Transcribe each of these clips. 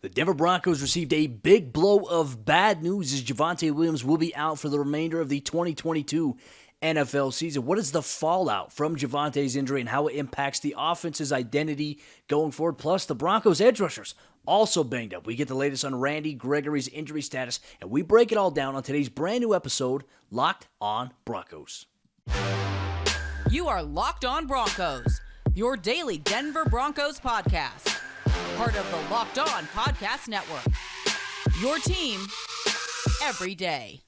The Denver Broncos received a big blow of bad news as Javonte Williams will be out for the remainder of the 2022 NFL season. What is the fallout from Javonte's injury and how it impacts the offense's identity going forward? Plus, the Broncos edge rushers also banged up. We get the latest on Randy Gregory's injury status, and we break it all down on today's brand new episode, Locked On Broncos. You are Locked On Broncos, your daily Denver Broncos podcast. Part of the Locked On Podcast Network. Your team every day.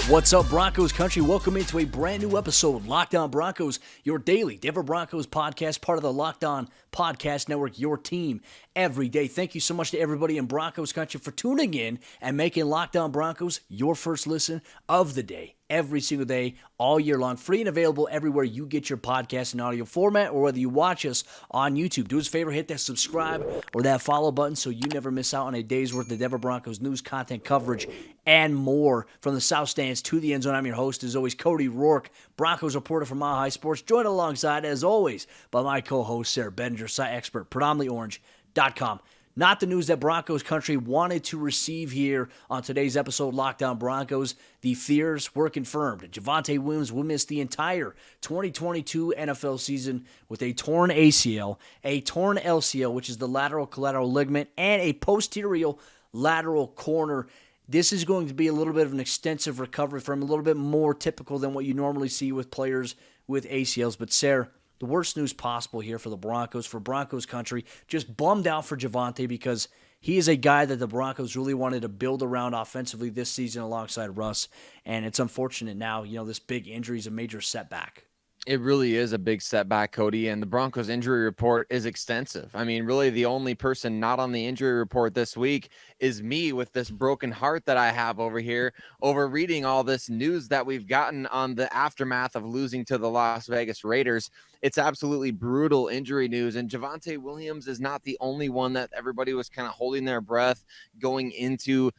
What's up, Broncos country? Welcome into a brand new episode of Locked On Broncos, your daily Denver Broncos podcast, part of the Locked On Podcast Network, your team every day. Thank you so much to everybody in Broncos country for tuning in and making Locked On Broncos your first listen of the day. Every single day, all year long, free and available everywhere you get your podcast in audio format, or whether you watch us on YouTube. Do us a favor, hit that subscribe or that follow button so you never miss out on a day's worth of Denver Broncos news, content, coverage, and more. From the South Stands to the end zone, I'm your host, as always, Cody Roark, Broncos reporter from Mile High Sports, joined alongside, as always, by my co-host, Sayre, Bedinger, site expert, predominantlyorange.com. Not the news that Broncos country wanted to receive here on today's episode, Locked On Broncos. The fears were confirmed. Javonte Williams will miss the entire 2022 NFL season with a torn ACL, a torn LCL, which is the lateral collateral ligament, and a posterior lateral corner. This is going to be a little bit of an extensive recovery for him, a little bit more typical than what you normally see with players with ACLs. But Sayre, the worst news possible here for the Broncos, for Broncos country. Just bummed out for Javonte because he is a guy that the Broncos really wanted to build around offensively this season alongside Russ. And it's unfortunate now, this big injury is a major setback. It really is a big setback, Cody, and the Broncos injury report is extensive. I mean, really the only person not on the injury report this week is me with this broken heart that I have over here, over reading all this news that we've gotten on the aftermath of losing to the Las Vegas Raiders. It's absolutely brutal injury news, and Javonte Williams is not the only one that everybody was kind of holding their breath going into.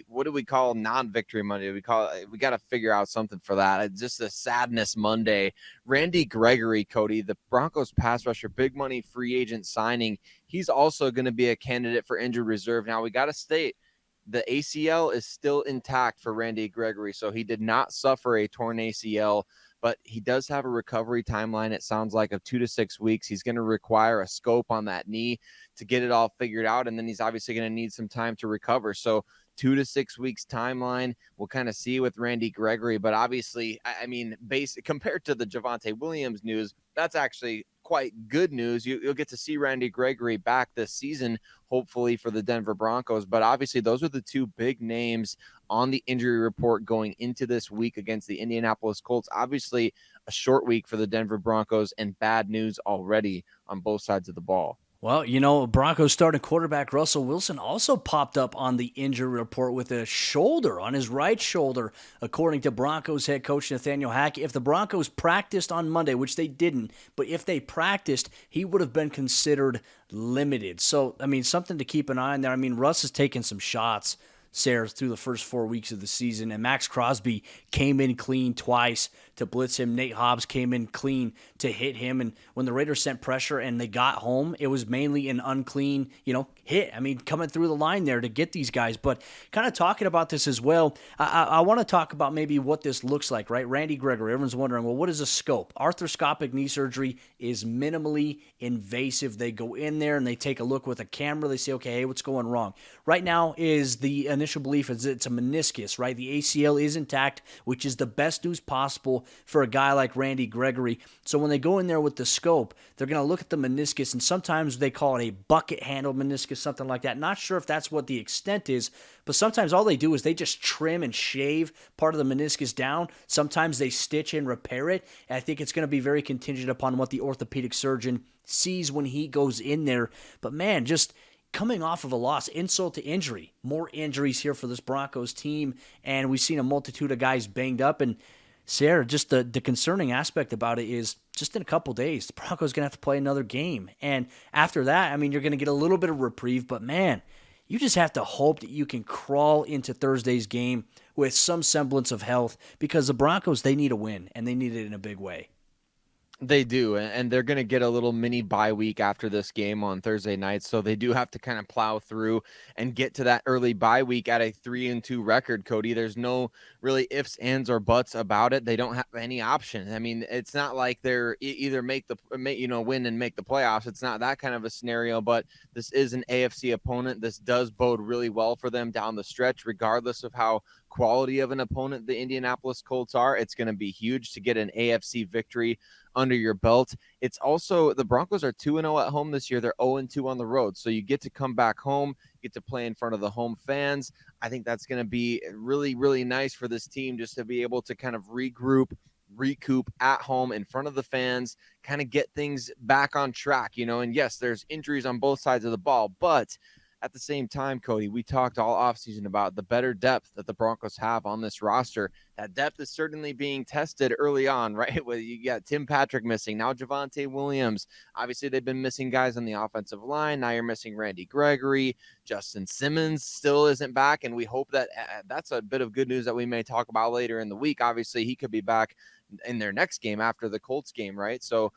What do we call non-victory Monday? We got to figure out something for that. It's just a sadness Monday. Randy Gregory, Cody, the Broncos pass rusher, big money free agent signing. He's also going to be a candidate for injured reserve. Now, we got to state the ACL is still intact for Randy Gregory, so he did not suffer a torn ACL, but he does have a recovery timeline, it sounds like, of 2 to 6 weeks. He's going to require a scope on that knee to get it all figured out, and then he's obviously going to need some time to recover. So 2 to 6 weeks timeline, we'll kind of see with Randy Gregory. But obviously, I mean, compared to the Javonte Williams news, that's actually quite good news. You'll get to see Randy Gregory back this season, hopefully for the Denver Broncos. But obviously, those are the two big names on the injury report going into this week against the Indianapolis Colts. Obviously, a short week for the Denver Broncos and bad news already on both sides of the ball. Well, Broncos starting quarterback Russell Wilson also popped up on the injury report with a shoulder, on his right shoulder, according to Broncos head coach Nathaniel Hackett. If the Broncos practiced on Monday, which they didn't, but if they practiced, he would have been considered limited. So, something to keep an eye on there. Russ has taken some shots, Sayre, through the first 4 weeks of the season, and Max Crosby came in clean twice to blitz him. Nate Hobbs came in clean to hit him, and when the Raiders sent pressure and they got home, it was mainly an unclean, hit. Coming through the line there to get these guys. But kind of talking about this as well, I want to talk about maybe what this looks like, right? Randy Gregory, everyone's wondering, well, what is a scope? Arthroscopic knee surgery is minimally invasive. They go in there and they take a look with a camera. They say, okay, hey, what's going wrong? Right now is the initial belief is it's a meniscus, right? The ACL is intact, which is the best news possible for a guy like Randy Gregory. So when they go in there with the scope, they're going to look at the meniscus, and sometimes they call it a bucket handle meniscus, something like that. Not sure if that's what the extent is, but sometimes all they do is they just trim and shave part of the meniscus down. Sometimes they stitch and repair it. And I think it's going to be very contingent upon what the orthopedic surgeon sees when he goes in there. But man, just coming off of a loss, insult to injury. More injuries here for this Broncos team, and we've seen a multitude of guys banged up. And Sayre, just the concerning aspect about it is just in a couple days, the Broncos going to have to play another game. And after that, you're going to get a little bit of reprieve, but man, you just have to hope that you can crawl into Thursday's game with some semblance of health, because the Broncos, they need a win, and they need it in a big way. They do, and they're going to get a little mini bye week after this game on Thursday night, so they do have to kind of plow through and get to that early bye week at a 3-2 record, Cody. There's no really ifs, ands, or buts about it. They don't have any option. I mean, it's not like they're either win and make the playoffs. It's not that kind of a scenario, but this is an AFC opponent. This does bode really well for them down the stretch, regardless of how quality of an opponent the Indianapolis Colts are. It's going to be huge to get an AFC victory under your belt. It's also, the Broncos are 2-0 at home this year. They're 0-2 on the road. So you get to come back home, get to play in front of the home fans. I think that's going to be really, really nice for this team, just to be able to kind of recoup at home in front of the fans, kind of get things back on track, and yes, there's injuries on both sides of the ball, but at the same time, Cody, we talked all offseason about the better depth that the Broncos have on this roster. That depth is certainly being tested early on, right? Where you got Tim Patrick missing, now Javonte Williams. Obviously, they've been missing guys on the offensive line. Now you're missing Randy Gregory. Justin Simmons still isn't back, and we hope that that's a bit of good news that we may talk about later in the week. Obviously, he could be back in their next game after the Colts game, right? So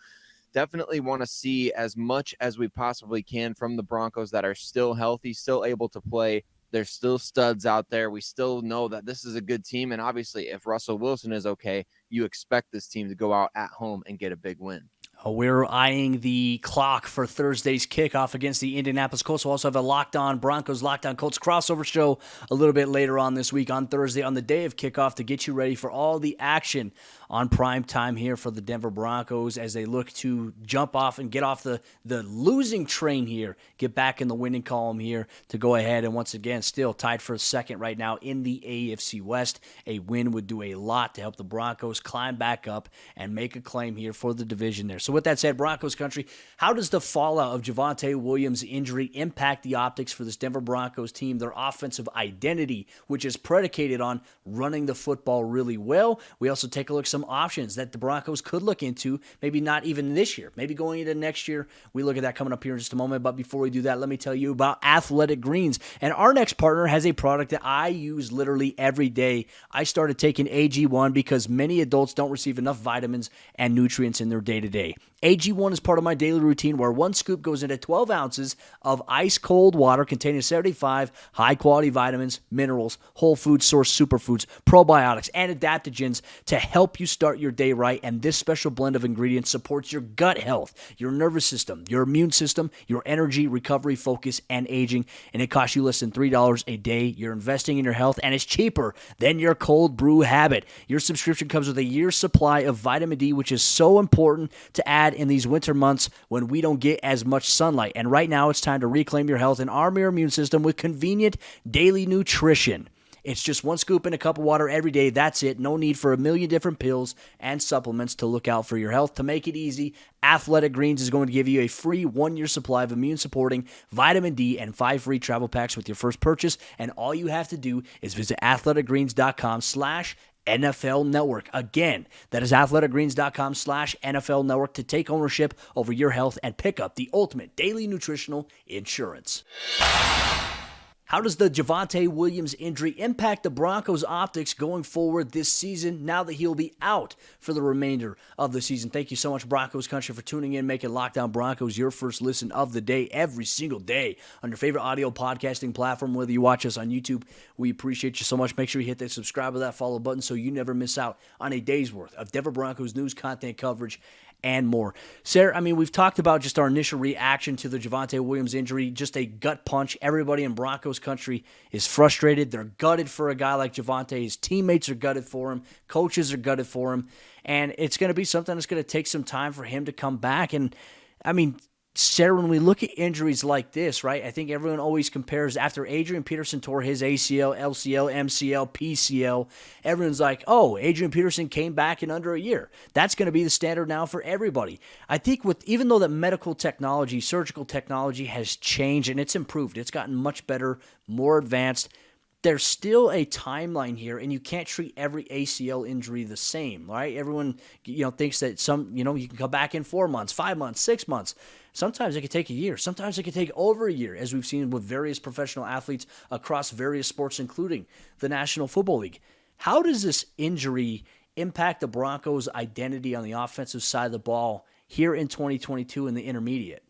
definitely want to see as much as we possibly can from the Broncos that are still healthy, still able to play. There's still studs out there. We still know that this is a good team. And obviously, if Russell Wilson is okay, you expect this team to go out at home and get a big win. We're eyeing the clock for Thursday's kickoff against the Indianapolis Colts. We'll also have a Locked On Broncos, Locked On Colts crossover show a little bit later on this week on Thursday on the day of kickoff to get you ready for all the action on prime time here for the Denver Broncos as they look to jump off and get off the losing train here, get back in the winning column here to go ahead and once again still tied for a second right now in the AFC West. A win would do a lot to help the Broncos climb back up and make a claim here for the division there. So with that said, Broncos country, how does the fallout of Javonte Williams' injury impact the optics for this Denver Broncos team, their offensive identity, which is predicated on running the football really well? We also take a look at some options that the Broncos could look into, maybe not even this year, maybe going into next year. We look at that coming up here in just a moment, but before we do that, let me tell you about Athletic Greens. And our next partner has a product that I use literally every day. I started taking AG1 because many adults don't receive enough vitamins and nutrients in their day-to-day. AG1 is part of my daily routine where one scoop goes into 12 ounces of ice-cold water containing 75 high-quality vitamins, minerals, whole food source superfoods, probiotics, and adaptogens to help you start your day right. And this special blend of ingredients supports your gut health, your nervous system, your immune system, your energy, recovery, focus, and aging. And it costs you less than $3 a day. You're investing in your health, and it's cheaper than your cold brew habit. Your subscription comes with a year's supply of vitamin D, which is so important to add in these winter months when we don't get as much sunlight. And right now, it's time to reclaim your health and arm your immune system with convenient daily nutrition. It's just one scoop in a cup of water every day. That's it. No need for a million different pills and supplements to look out for your health. To make it easy, Athletic Greens is going to give you a free 1-year supply of immune-supporting vitamin D and 5 free travel packs with your first purchase. And all you have to do is visit athleticgreens.com/NFL Network. Again, that is athleticgreens.com/NFL Network to take ownership over your health and pick up the ultimate daily nutritional insurance. How does the Javonte Williams injury impact the Broncos' optics going forward this season now that he'll be out for the remainder of the season? Thank you so much, Broncos country, for tuning in, making Locked On Broncos your first listen of the day every single day on your favorite audio podcasting platform, whether you watch us on YouTube. We appreciate you so much. Make sure you hit that subscribe or that follow button so you never miss out on a day's worth of Denver Broncos news, content, coverage, and more. Sayre, we've talked about just our initial reaction to the Javonte Williams injury, just a gut punch. Everybody in Broncos country is frustrated. They're gutted for a guy like Javonte. His teammates are gutted for him. Coaches are gutted for him. And it's going to be something that's going to take some time for him to come back. And, Sayre, when we look at injuries like this, right, I think everyone always compares after Adrian Peterson tore his ACL, LCL, MCL, PCL, everyone's like, oh, Adrian Peterson came back in under a year. That's going to be the standard now for everybody. I think even though the medical technology, surgical technology has changed and it's improved, it's gotten much better, more advanced, there's still a timeline here, and you can't treat every ACL injury the same, right? Everyone, thinks that you can come back in 4 months, 5 months, 6 months. Sometimes it can take a year. Sometimes it can take over a year, as we've seen with various professional athletes across various sports, including the National Football League. How does this injury impact the Broncos' identity on the offensive side of the ball here in 2022 in the intermediate?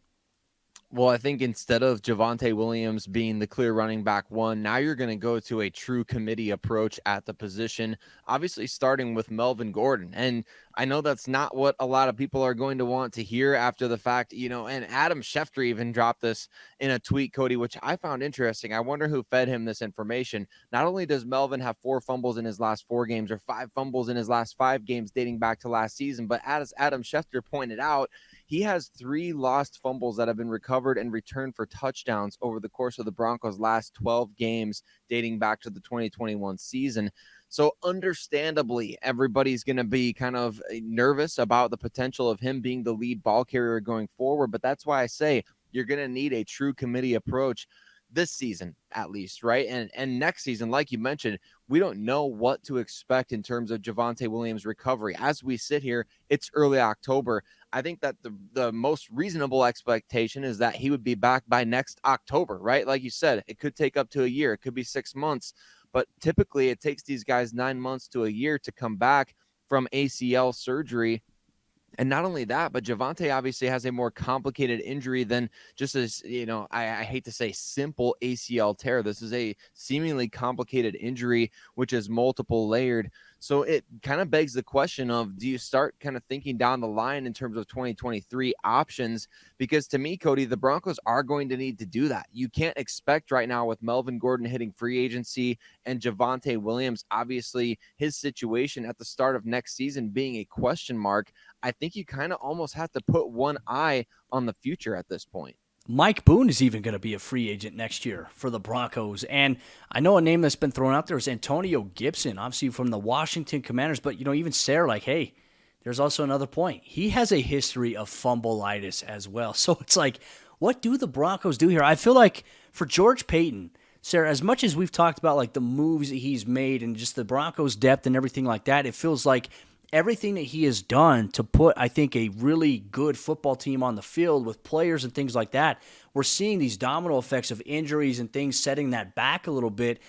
Well, I think instead of Javonte Williams being the clear running back one, now you're going to go to a true committee approach at the position, obviously starting with Melvin Gordon. And I know that's not what a lot of people are going to want to hear after the fact, and Adam Schefter even dropped this in a tweet, Cody, which I found interesting. I wonder who fed him this information. Not only does Melvin have 4 fumbles in his last 4 games or 5 fumbles in his last 5 games dating back to last season, but as Adam Schefter pointed out, he has 3 lost fumbles that have been recovered and returned for touchdowns over the course of the Broncos' last 12 games dating back to the 2021 season. So understandably, everybody's going to be kind of nervous about the potential of him being the lead ball carrier going forward. But that's why I say you're going to need a true committee approach this season, at least, right? And next season, like you mentioned, we don't know what to expect in terms of Javonte Williams' recovery. As we sit here, it's early October. I think that the most reasonable expectation is that he would be back by next October, right? Like you said, it could take up to a year. It could be 6 months. But typically, it takes these guys 9 months to a year to come back from ACL surgery. And not only that, but Javonte obviously has a more complicated injury than just as, I hate to say simple ACL tear. This is a seemingly complicated injury, which is multiple layered. So it kind of begs the question of, do you start kind of thinking down the line in terms of 2023 options? Because to me, Cody, the Broncos are going to need to do that. You can't expect right now with Melvin Gordon hitting free agency and Javonte Williams, obviously his situation at the start of next season being a question mark. I think you kind of almost have to put one eye on the future at this point. Mike Boone is even going to be a free agent next year for the Broncos. And I know a name that's been thrown out there is Antonio Gibson, obviously from the Washington Commanders. But, even Sayre, hey, there's also another point. He has a history of fumbleitis as well. So it's like, what do the Broncos do here? I feel like for George Paton, Sayre, as much as we've talked about the moves that he's made and just the Broncos' depth and everything like that, it feels like everything that he has done to put, I think, a really good football team on the field with players and things like that, we're seeing these domino effects of injuries and things setting that back a little bit.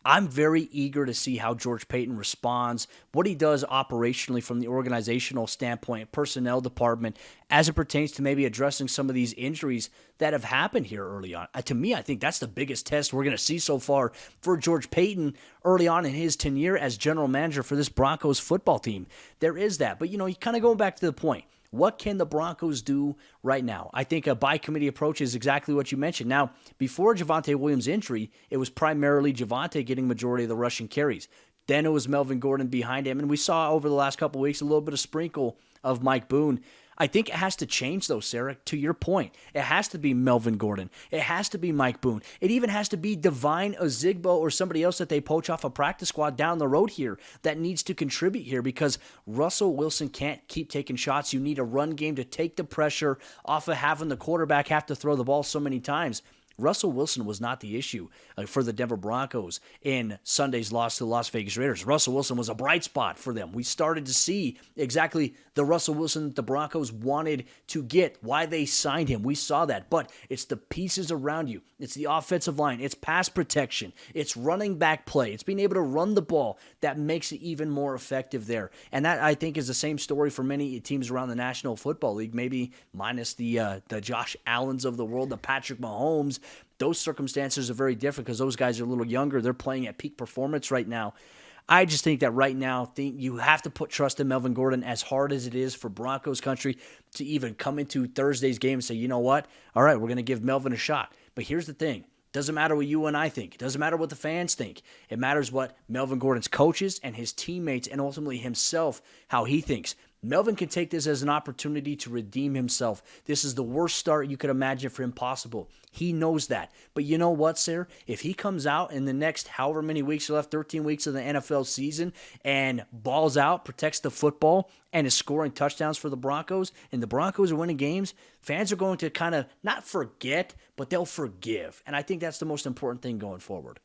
I'm very eager to see how George Paton responds, what he does operationally from the organizational standpoint, personnel department, as it pertains to maybe addressing some of these injuries that have happened here early on. To me, I think that's the biggest test we're going to see so far for George Paton early on in his tenure as general manager for this Broncos football team. There is that. But, you kind of going back to the point. What can the Broncos do right now? I think a by-committee approach is exactly what you mentioned. Now, before Javonte Williams' injury, it was primarily Javonte getting majority of the rushing carries. Then it was Melvin Gordon behind him. And we saw over the last couple of weeks a little bit of sprinkle of Mike Boone. I think it has to change, though, Sayre, to your point. It has to be Melvin Gordon. It has to be Mike Boone. It even has to be Devine Ozigbo or somebody else that they poach off a practice squad down the road here that needs to contribute here because Russell Wilson can't keep taking shots. You need a run game to take the pressure off of having the quarterback have to throw the ball so many times. Russell Wilson was not the issue for the Denver Broncos in Sunday's loss to the Las Vegas Raiders. Russell Wilson was a bright spot for them. We started to see exactly the Russell Wilson that the Broncos wanted to get, why they signed him. We saw that, but it's the pieces around you. It's the offensive line. It's pass protection. It's running back play. It's being able to run the ball that makes it even more effective there. And that, I think, is the same story for many teams around the National Football League, maybe minus the Josh Allens of the world, the Patrick Mahomes. Those circumstances are very different because those guys are a little younger. They're playing at peak performance right now. I just think that right now you have to put trust in Melvin Gordon as hard as it is for Broncos country to even come into Thursday's game and say, you know what? All right, we're going to give Melvin a shot. But here's the thing. Doesn't matter what you and I think. It doesn't matter what the fans think. It matters what Melvin Gordon's coaches and his teammates and ultimately himself, how he thinks. Melvin can take this as an opportunity to redeem himself. This is the worst start you could imagine for him possible. He knows that. But you know what, Sayre? If he comes out in the next however many weeks left, 13 weeks of the NFL season, and balls out, protects the football, and is scoring touchdowns for the Broncos, and the Broncos are winning games, fans are going to kind of not forget, but they'll forgive. And I think that's the most important thing going forward.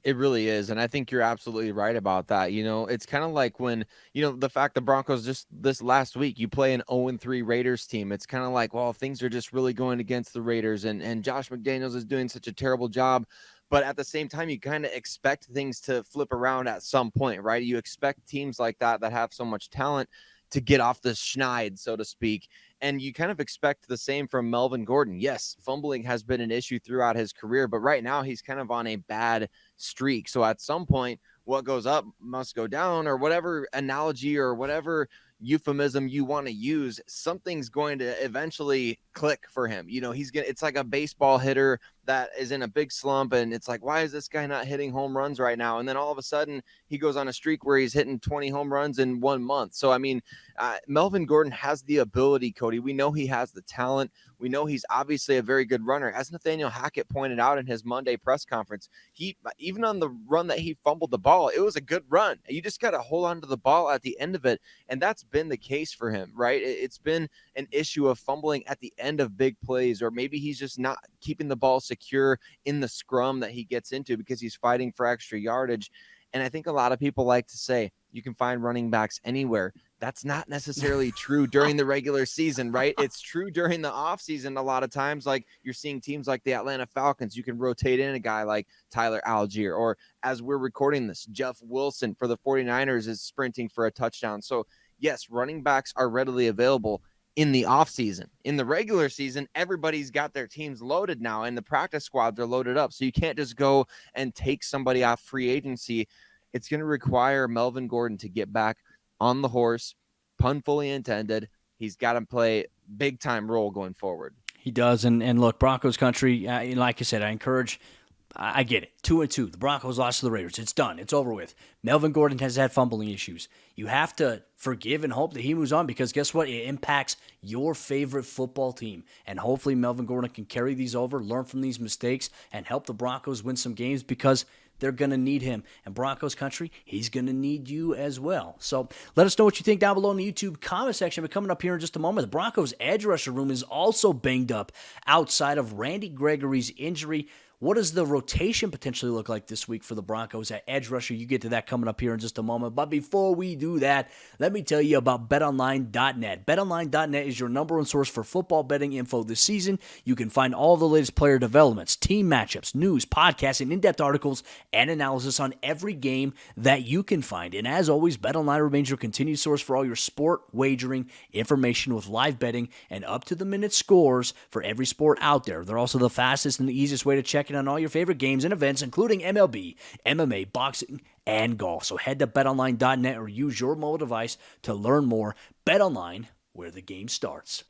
It really is. And I think you're absolutely right about that. It's kind of like when, the fact the Broncos just this last week, you play an 0-3 Raiders team. It's kind of like, well, things are just really going against the Raiders and Josh McDaniels is doing such a terrible job. But at the same time, you kind of expect things to flip around at some point, right? You expect teams like that have so much talent to get off the schneid, so to speak. And you kind of expect the same from Melvin Gordon. Yes, fumbling has been an issue throughout his career, but right now he's kind of on a bad streak. So at some point, what goes up must go down, or whatever analogy or whatever euphemism you want to use, something's going to eventually click for him. It's like a baseball hitter that is in a big slump, and it's like, why is this guy not hitting home runs right now? And then all of a sudden he goes on a streak where he's hitting 20 home runs in 1 month. So I mean, Melvin Gordon has the ability, Cody. We know he has the talent. We know he's obviously a very good runner. As Nathaniel Hackett pointed out in his Monday press conference, even on the run that he fumbled the ball, it was a good run. You just got to hold on to the ball at the end of it. And that's been the case for him, right? It's been an issue of fumbling at the end of big plays, or maybe he's just not keeping the ball secure in the scrum that he gets into because he's fighting for extra yardage. And I think a lot of people like to say you can find running backs anywhere. That's not necessarily true during the regular season, right? It's true during the offseason. A lot of times, like you're seeing teams like the Atlanta Falcons, you can rotate in a guy like Tyler Algier, or as we're recording this, Jeff Wilson for the 49ers is sprinting for a touchdown. So yes, running backs are readily available in the offseason. In the regular season, everybody's got their teams loaded now, and the practice squads are loaded up. So you can't just go and take somebody off free agency. It's going to require Melvin Gordon to get back on the horse, pun fully intended. He's got to play big time role going forward. He does. And look, Broncos country, like I said, I get it. 2-2. The Broncos lost to the Raiders. It's done. It's over with. Melvin Gordon has had fumbling issues. You have to forgive and hope that he moves on, because guess what? It impacts your favorite football team. And hopefully Melvin Gordon can carry these over, learn from these mistakes, and help the Broncos win some games, because they're going to need him. And Broncos country, he's going to need you as well. So let us know what you think down below in the YouTube comment section. But coming up here in just a moment, the Broncos edge rusher room is also banged up outside of Randy Gregory's injury. What does the rotation potentially look like this week for the Broncos at edge rusher? You get to that coming up here in just a moment. But before we do that, let me tell you about BetOnline.net. BetOnline.net is your number one source for football betting info this season. You can find all the latest player developments, team matchups, news, podcasts, and in-depth articles and analysis on every game that you can find. And as always, BetOnline remains your continued source for all your sport wagering information, with live betting and up-to-the-minute scores for every sport out there. They're also the fastest and the easiest way to check in on all your favorite games and events, including MLB, MMA, boxing, and golf. So head to betonline.net or use your mobile device to learn more. BetOnline, where the game starts.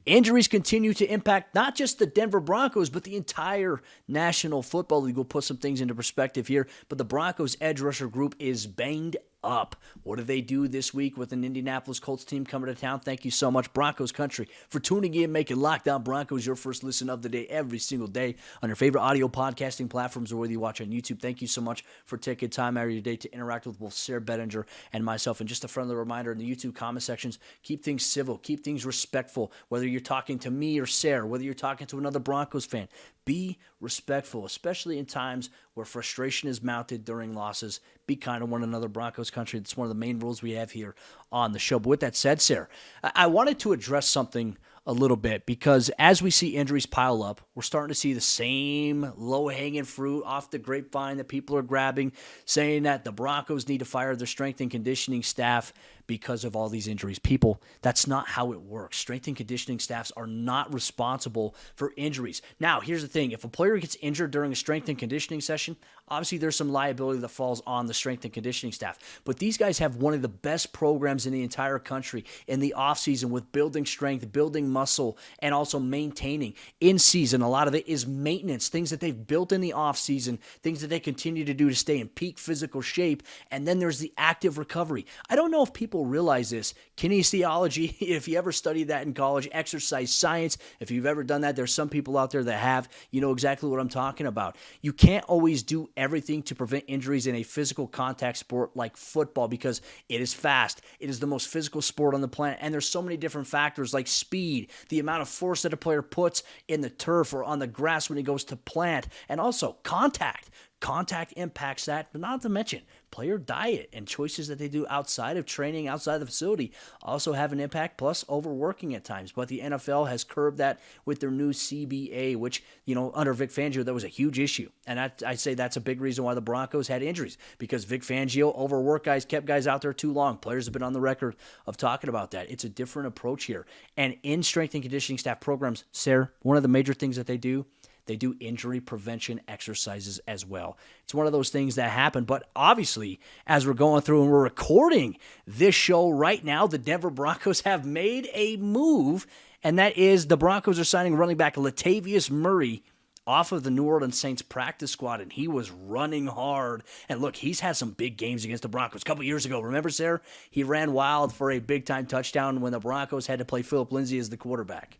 Injuries continue to impact not just the Denver Broncos, but the entire National Football League. We'll put some things into perspective here, but the Broncos edge rusher group is banged up. What do they do this week with an Indianapolis Colts team coming to town? Thank you so much, Broncos country, for tuning in, making Locked On Broncos your first listen of the day every single day on your favorite audio podcasting platforms, or whether you watch on YouTube. Thank you so much for taking time out of your day to interact with both Sayre, Bedinger, and myself. And just a friendly reminder, in the YouTube comment sections, keep things civil, keep things respectful. Whether you're talking to me or Sayre, whether you're talking to another Broncos fan, be respectful, especially in times where frustration is mounted during losses. Be kind to one another, Broncos country. That's one of the main rules we have here on the show. But with that said, Sayre, I wanted to address something a little bit, because as we see injuries pile up, we're starting to see the same low-hanging fruit off the grapevine that people are grabbing, saying that the Broncos need to fire their strength and conditioning staff because of all these injuries. People, that's not how it works. Strength and conditioning staffs are not responsible for injuries. Now, here's the thing. If a player gets injured during a strength and conditioning session, obviously there's some liability that falls on the strength and conditioning staff. But these guys have one of the best programs in the entire country in the offseason, with building strength, building muscle, and also maintaining. In season, a lot of it is maintenance, things that they've built in the offseason, things that they continue to do to stay in peak physical shape. And then there's the active recovery. I don't know if people realize this. Kinesiology, if you ever studied that in college, exercise science, if you've ever done that, there's some people out there that have, you know exactly what I'm talking about. You can't always do everything to prevent injuries in a physical contact sport like football, because it is fast. It is the most physical sport on the planet, and there's so many different factors like speed, the amount of force that a player puts in the turf or on the grass when he goes to plant, and also contact. Contact impacts that, but not to mention player diet and choices that they do outside of training, outside the facility, also have an impact, plus overworking at times. But the NFL has curbed that with their new CBA, which, under Vic Fangio, that was a huge issue. And I'd say that's a big reason why the Broncos had injuries, because Vic Fangio overworked guys, kept guys out there too long. Players have been on the record of talking about that. It's a different approach here. And in strength and conditioning staff programs, Sayre, one of the major things that they do injury prevention exercises as well. It's one of those things that happen. But obviously, as we're going through and we're recording this show right now, the Denver Broncos have made a move, and that is the Broncos are signing running back Latavius Murray off of the New Orleans Saints practice squad, and he was running hard. And look, he's had some big games against the Broncos a couple years ago. Remember, Sayre? He ran wild for a big-time touchdown when the Broncos had to play Phillip Lindsay as the quarterback.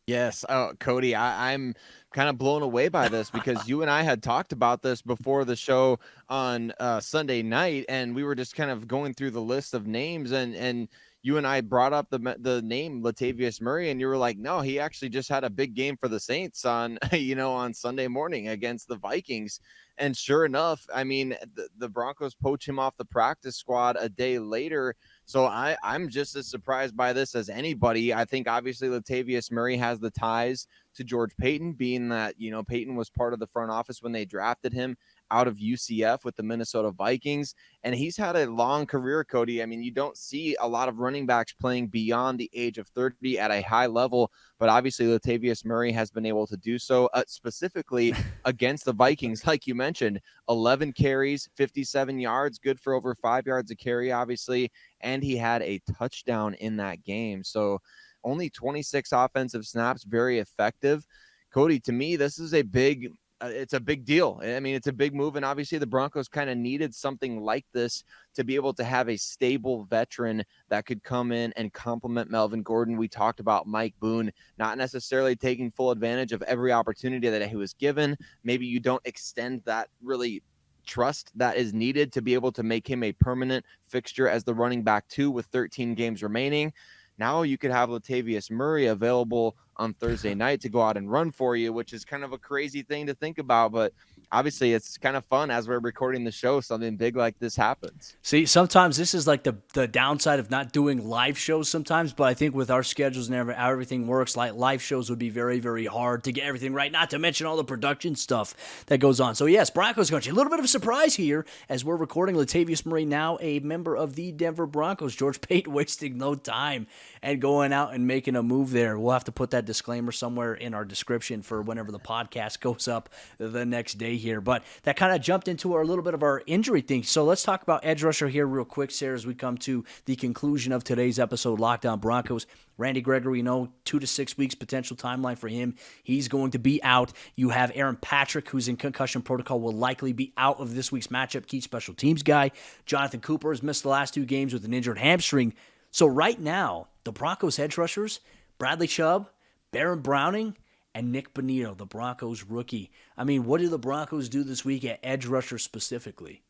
Yes. Cody, I'm kind of blown away by this because you and I had talked about this before the show on Sunday night, and we were just kind of going through the list of names, and you and I brought up the name Latavius Murray, and you were like, no, he actually just had a big game for the Saints on, on Sunday morning against the Vikings. And sure enough, I mean, the Broncos poach him off the practice squad a day later. So I'm just as surprised by this as anybody. I think obviously Latavius Murray has the ties to George Paton, being that, Paton was part of the front office when they drafted him out of UCF with the Minnesota Vikings. And he's had a long career, Cody. I mean, you don't see a lot of running backs playing beyond the age of 30 at a high level, but obviously Latavius Murray has been able to do so, specifically against the Vikings. Like you mentioned, 11 carries, 57 yards, good for over 5 yards a carry, obviously. And he had a touchdown in that game. So only 26 offensive snaps, very effective. Cody, to me, this is it's a big deal. I mean, it's a big move, and obviously the Broncos kind of needed something like this to be able to have a stable veteran that could come in and complement Melvin Gordon. We talked about Mike Boone not necessarily taking full advantage of every opportunity that he was given. Maybe you don't extend that really trust that is needed to be able to make him a permanent fixture as the running back 2 with 13 games remaining. Now you could have Latavius Murray available on Thursday night to go out and run for you, which is kind of a crazy thing to think about. But obviously it's kind of fun as we're recording the show, something big like this happens. See, sometimes this is like the downside of not doing live shows sometimes, but I think with our schedules and how everything works, like live shows would be very, very hard to get everything right, not to mention all the production stuff that goes on. So yes, Broncos country, a little bit of a surprise here as we're recording. Latavius Murray now a member of the Denver Broncos. George Paton wasting no time and going out and making a move there. We'll have to put that disclaimer somewhere in our description for whenever the podcast goes up the next day here. But that kind of jumped into a little bit of our injury thing. So let's talk about edge rusher here real quick, Sayre, as we come to the conclusion of today's episode, Locked On Broncos. Randy Gregory, 2 to 6 weeks potential timeline for him. He's going to be out. You have Aaron Patrick, who's in concussion protocol, will likely be out of this week's matchup. Key special teams guy. Jonathan Cooper has missed the last 2 games with an injured hamstring. So right now, the Broncos edge rushers, Bradley Chubb, Baron Browning, and Nik Bonitto, the Broncos rookie. I mean, what do the Broncos do this week at edge rusher specifically?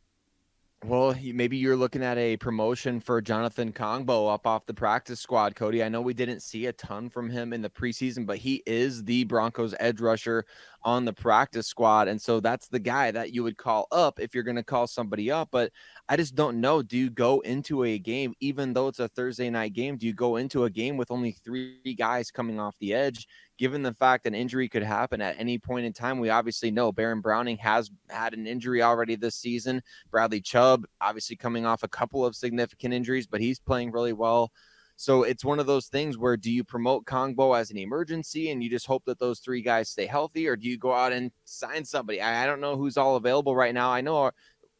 Well, maybe you're looking at a promotion for Jonathan Kongbo up off the practice squad, Cody. I know we didn't see a ton from him in the preseason, but he is the Broncos edge rusher on the practice squad. And so that's the guy that you would call up if you're going to call somebody up. But I just don't know. Do you go into a game, even though it's a Thursday night game, do you go into a game with only 3 guys coming off the edge? Given the fact an injury could happen at any point in time, we obviously know Baron Browning has had an injury already this season. Bradley Chubb, obviously coming off a couple of significant injuries, but he's playing really well. So it's one of those things where do you promote Kongbo as an emergency and you just hope that those 3 guys stay healthy, or do you go out and sign somebody? I don't know who's all available right now. I know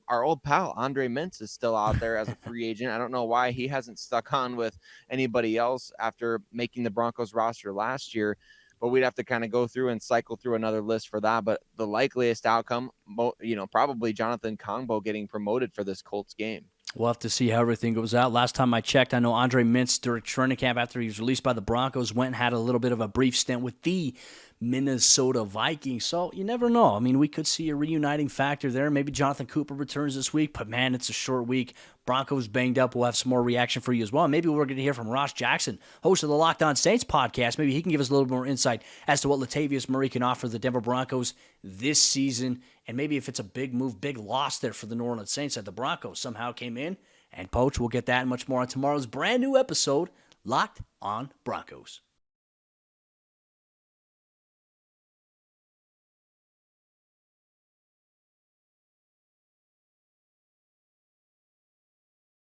our old pal Andre Mintz is still out there as a free agent. I don't know why he hasn't stuck on with anybody else after making the Broncos roster last year. But we'd have to kind of go through and cycle through another list for that. But the likeliest outcome, probably Jonathan Kongbo getting promoted for this Colts game. We'll have to see how everything goes out. Last time I checked, I know Andre Mintz during training camp after he was released by the Broncos went and had a little bit of a brief stint with the Minnesota Vikings. So you never know. I mean, we could see a reuniting factor there. Maybe Jonathan Cooper returns this week, but man, it's a short week. Broncos banged up. We'll have some more reaction for you as well. Maybe we're going to hear from Ross Jackson, host of the Locked On Saints podcast. Maybe he can give us a little more insight as to what Latavius Murray can offer the Denver Broncos this season, and maybe if it's a big move, big loss there for the New Orleans Saints that the Broncos somehow came in and poached. We'll get that and much more on tomorrow's brand new episode, Locked On Broncos.